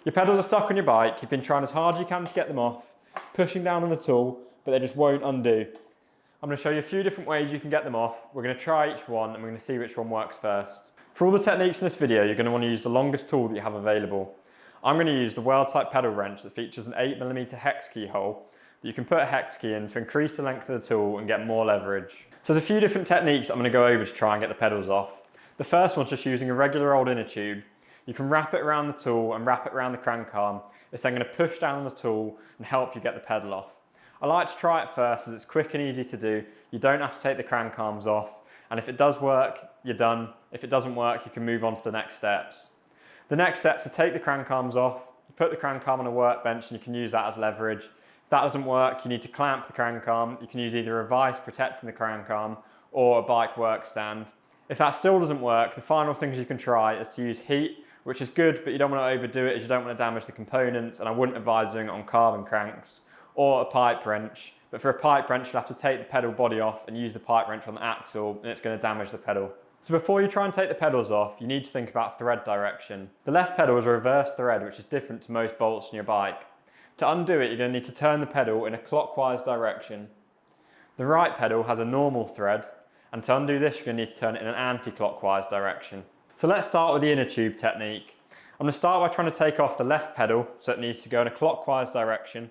Your pedals are stuck on your bike, you've been trying as hard as you can to get them off, pushing down on the tool, but they just won't undo. I'm going to show you a few different ways you can get them off. We're going to try each one and we're going to see which one works first. For all the techniques in this video, you're going to want to use the longest tool that you have available. I'm going to use the Weldtite pedal wrench that features an 8mm hex keyhole that you can put a hex key in to increase the length of the tool and get more leverage. So there's a few different techniques I'm going to go over to try and get the pedals off. The first one's just using a regular old inner tube. You can wrap it around the tool and wrap it around the crank arm. It's then going to push down on the tool and help you get the pedal off. I like to try it first as it's quick and easy to do. You don't have to take the crank arms off, and if it does work, you're done. If it doesn't work, you can move on to the next steps. The next step is to take the crank arms off, you put the crank arm on a workbench and you can use that as leverage. If that doesn't work, you need to clamp the crank arm. You can use either a vise protecting the crank arm or a bike work stand. If that still doesn't work, the final things you can try is to use heat, which is good, but you don't want to overdo it as you don't want to damage the components, and I wouldn't advise doing it on carbon cranks, or a pipe wrench. But for a pipe wrench, you'll have to take the pedal body off and use the pipe wrench on the axle, and it's going to damage the pedal. So before you try and take the pedals off, you need to think about thread direction. The left pedal is a reverse thread, which is different to most bolts on your bike. To undo it, you're going to need to turn the pedal in a clockwise direction. The right pedal has a normal thread, and to undo this, you're going to need to turn it in an anti-clockwise direction. So let's start with the inner tube technique. I'm going to start by trying to take off the left pedal, so it needs to go in a clockwise direction.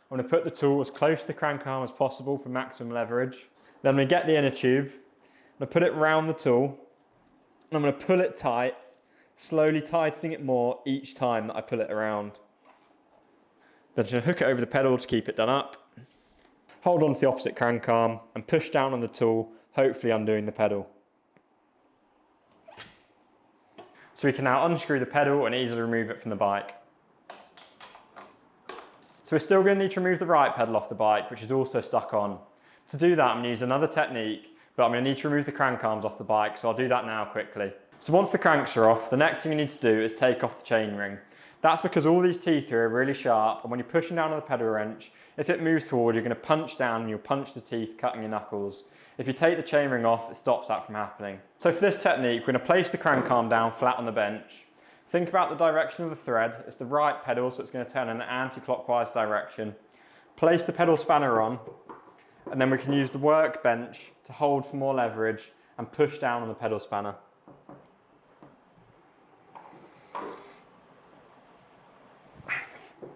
I'm going to put the tool as close to the crank arm as possible for maximum leverage. Then I'm going to get the inner tube, I'm going to put it around the tool, and I'm going to pull it tight, slowly tightening it more each time that I pull it around. Then I'm going to hook it over the pedal to keep it done up. Hold on to the opposite crank arm and push down on the tool, hopefully undoing the pedal. So we can now unscrew the pedal and easily remove it from the bike. So we're still going to need to remove the right pedal off the bike, which is also stuck on. To do that, I'm going to use another technique, but I'm going to need to remove the crank arms off the bike, so I'll do that now quickly. So once the cranks are off, the next thing you need to do is take off the chain ring. That's because all these teeth here are really sharp, and when you're pushing down on the pedal wrench, if it moves forward, you're going to punch down and you'll punch the teeth, cutting your knuckles. If you take the chain ring off, it stops that from happening. So for this technique, we're going to place the crank arm down flat on the bench. Think about the direction of the thread. It's the right pedal, so it's going to turn in an anti-clockwise direction. Place the pedal spanner on, and then we can use the workbench to hold for more leverage and push down on the pedal spanner.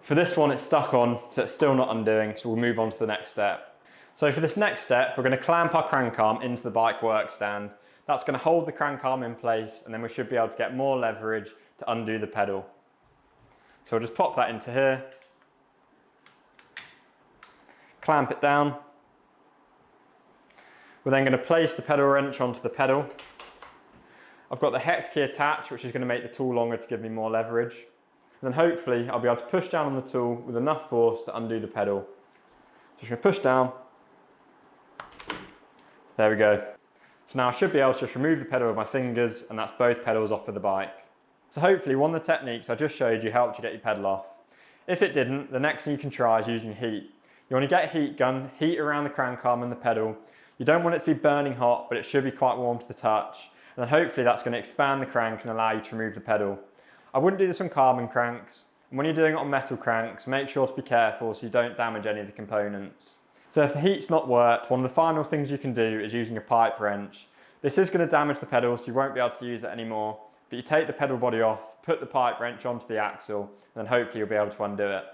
For this one, it's stuck on, so it's still not undoing, so we'll move on to the next step. So for this next step, we're going to clamp our crank arm into the bike work stand. That's going to hold the crank arm in place, and then we should be able to get more leverage to undo the pedal. So we'll just pop that into here, clamp it down. We're then going to place the pedal wrench onto the pedal. I've got the hex key attached, which is going to make the tool longer to give me more leverage. And then hopefully I'll be able to push down on the tool with enough force to undo the pedal. So I'm just going to push down. There we go. So now I should be able to just remove the pedal with my fingers, and that's both pedals off of the bike. So hopefully one of the techniques I just showed you helped you get your pedal off. If it didn't, the next thing you can try is using heat. You want to get a heat gun, heat around the crank arm and the pedal. You don't want it to be burning hot, but it should be quite warm to the touch. And then hopefully that's going to expand the crank and allow you to remove the pedal. I wouldn't do this on carbon cranks. And when you're doing it on metal cranks, make sure to be careful so you don't damage any of the components. So if the heat's not worked, one of the final things you can do is using a pipe wrench. This is going to damage the pedal, so you won't be able to use it anymore. But you take the pedal body off, put the pipe wrench onto the axle, and then hopefully you'll be able to undo it.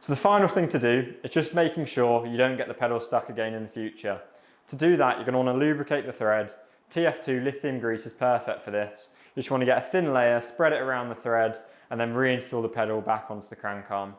So the final thing to do is just making sure you don't get the pedal stuck again in the future. To do that, you're going to want to lubricate the thread. TF2 lithium grease is perfect for this. You just want to get a thin layer, spread it around the thread, and then reinstall the pedal back onto the crank arm.